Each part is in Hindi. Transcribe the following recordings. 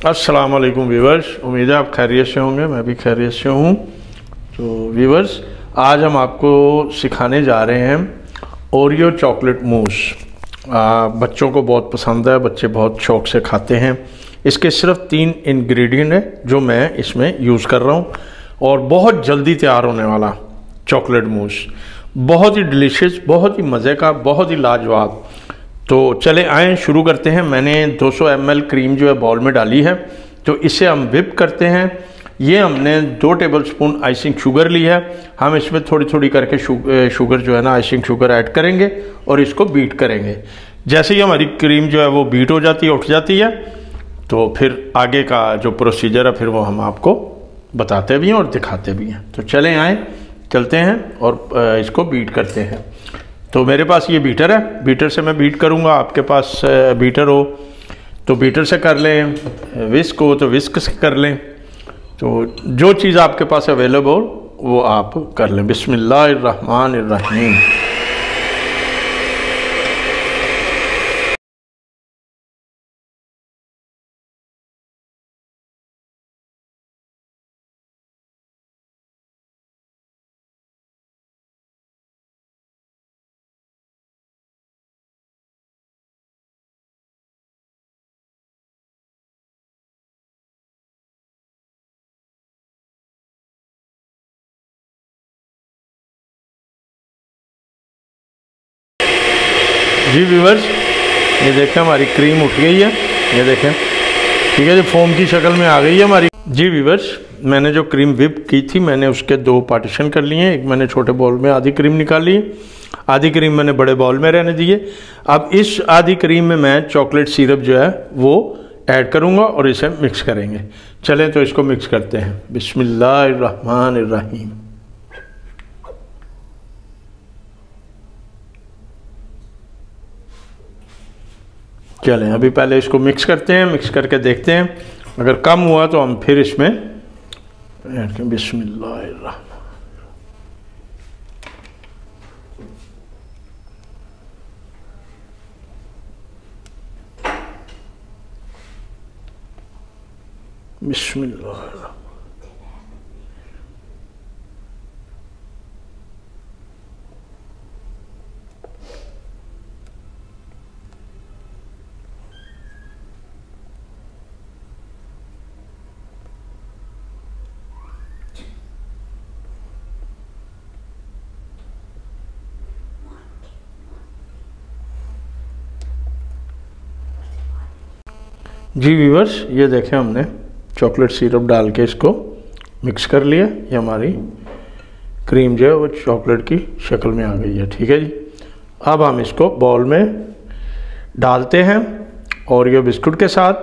अस्सलाम वालेकुम व्यूवर्स, उम्मीद है आप खैरियत से होंगे। मैं भी खैरियत से हूँ। तो व्यूवर्स, आज हम आपको सिखाने जा रहे हैं ओरियो चॉकलेट मूस। बच्चों को बहुत पसंद है, बच्चे बहुत शौक़ से खाते हैं। इसके सिर्फ 3 इंग्रेडिएंट है जो मैं इसमें यूज़ कर रहा हूँ और बहुत जल्दी तैयार होने वाला चॉकलेट मूस, बहुत ही डिलीशियस, बहुत ही मज़े का, बहुत ही लाजवाब। तो चले आएँ शुरू करते हैं। मैंने 200 ml क्रीम जो है बाउल में डाली है, तो इसे हम व्हिप करते हैं। ये हमने 2 टेबलस्पून आइसिंग शुगर ली है। हम इसमें थोड़ी थोड़ी करके शुगर जो है ना, आइसिंग शुगर ऐड करेंगे और इसको बीट करेंगे। जैसे ही हमारी क्रीम जो है वो बीट हो जाती है, उठ जाती है, तो फिर आगे का जो प्रोसीजर है फिर वो हम आपको बताते भी हैं और दिखाते भी हैं। तो चलें आएँ, चलते हैं और इसको बीट करते हैं। तो मेरे पास ये बीटर है, बीटर से मैं बीट करूँगा। आपके पास बीटर हो तो बीटर से कर लें, विस्क हो तो विस्क से कर लें। तो जो चीज़ आपके पास अवेलेबल हो वो आप कर लें। बिस्मिल्लाहिर्रहमानिर्रहीम। जी व्यूवर्स, ये देखें हमारी क्रीम उठ गई है, ये देखें, ठीक है जी, फोम की शक्ल में आ गई है हमारी। जी व्यूवर्स, मैंने जो क्रीम व्हिप की थी मैंने उसके 2 पार्टीशन कर लिए हैं। एक मैंने छोटे बाउल में आधी क्रीम निकाली, आधी क्रीम मैंने बड़े बाउल में रहने दी है। अब इस आधी क्रीम में मैं चॉकलेट सिरप जो है वो ऐड करूँगा और इसे मिक्स करेंगे। चलें तो इसको मिक्स करते हैं। बिस्मिल्लाहिर्रहमानिर्रहीम। चलें अभी पहले इसको मिक्स करते हैं, मिक्स करके देखते हैं, अगर कम हुआ तो हम फिर इसमें ऐड करें। बिस्मिल्लाहिर्रहमान। बिस्मिल्लाहिर्रहमान। जी व्यूवर्स, ये देखें हमने चॉकलेट सिरप डाल के इसको मिक्स कर लिया। ये हमारी क्रीम जो है वो चॉकलेट की शक्ल में आ गई है, ठीक है जी। अब हम इसको बाउल में डालते हैं और ये बिस्कुट के साथ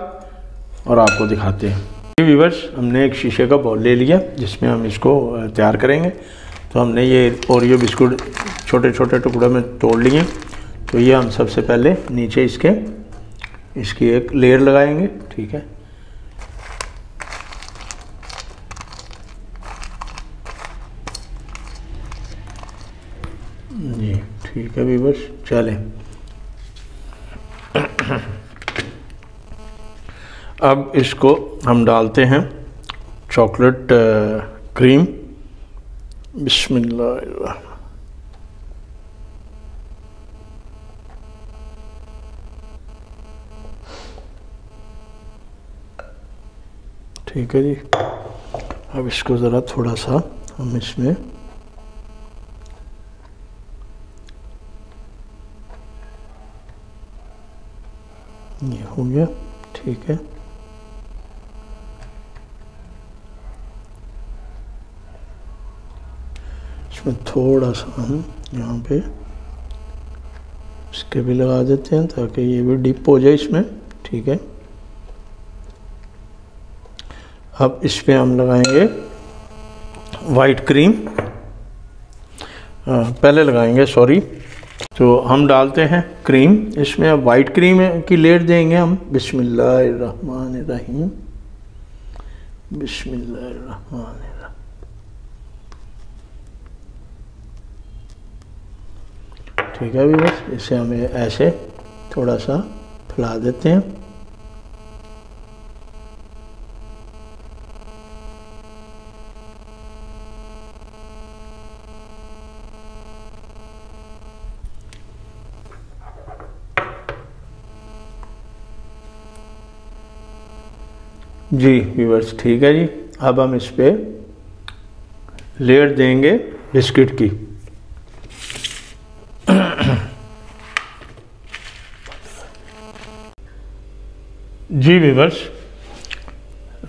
और आपको दिखाते हैं। जी व्यूवर्स, हमने एक शीशे का बाउल ले लिया जिसमें हम इसको तैयार करेंगे। तो हमने ये ओरियो बिस्कुट छोटे छोटे टुकड़ों में तोड़ लिए। तो ये हम सबसे पहले नीचे इसकी एक लेयर लगाएंगे, ठीक है। जी ठीक है व्यूवर्स, चलें अब इसको हम डालते हैं चॉकलेट क्रीम। बिस्मिल्लाह। ठीक है जी। अब इसको ज़रा थोड़ा सा हम इसमें ये हो गया, ठीक है। इसमें थोड़ा सा हम यहाँ पे इसके भी लगा देते हैं ताकि ये भी डिप हो जाए इसमें, ठीक है। अब इस पे हम लगाएंगे वाइट क्रीम, पहले लगाएंगे, सॉरी। तो हम डालते हैं क्रीम इसमें। अब वाइट क्रीम की लेयर देंगे हम। बिस्मिल्लाहिर्रहमानिर्रहीम। बिस्मिल्लाहिर्रहमानिर्रहीम। ठीक है अभी बस इसे हमें ऐसे थोड़ा सा फैला देते हैं। जी व्यूअर्स ठीक है जी। अब हम इस पे लेयर देंगे बिस्किट की। जी व्यूअर्स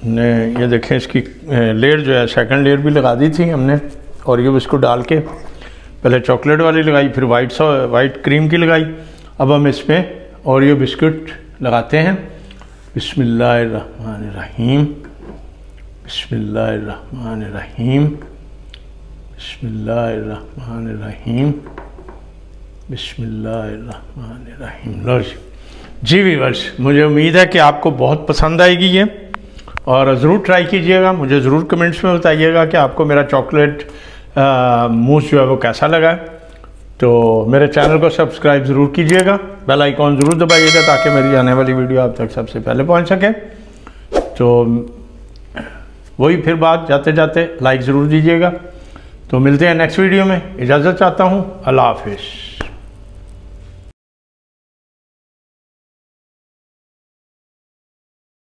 ने ये देखें इसकी लेयर जो है सेकंड लेयर भी लगा दी थी हमने, और ये बिस्कुट डाल के पहले चॉकलेट वाली लगाई, फिर वाइट क्रीम की लगाई। अब हम इसमें ओरियो बिस्कुट लगाते हैं। बिस्मिल्लाहिर्रहमानिर्रहीम, बिस्मिल्लाहिर्रहमानिर्रहीम, बिस्मिल्लाहिर्रहमानिर्रहीम, बिस्मिल्लाहिर्रहमानिर्रहीम। लो जी व्यूअर्स, मुझे उम्मीद है कि आपको बहुत पसंद आएगी ये, और ज़रूर ट्राई कीजिएगा। मुझे ज़रूर कमेंट्स में बताइएगा कि आपको मेरा चॉकलेट मूस जो है वो कैसा लगा। तो मेरे चैनल को सब्सक्राइब ज़रूर कीजिएगा, बेल आइकॉन ज़रूर दबाइएगा ताकि मेरी आने वाली वीडियो आप तक सबसे पहले पहुंच सके। तो वही फिर बात, जाते जाते लाइक ज़रूर दीजिएगा। तो मिलते हैं नेक्स्ट वीडियो में, इजाज़त चाहता हूँ, अल्लाह हाफिज़।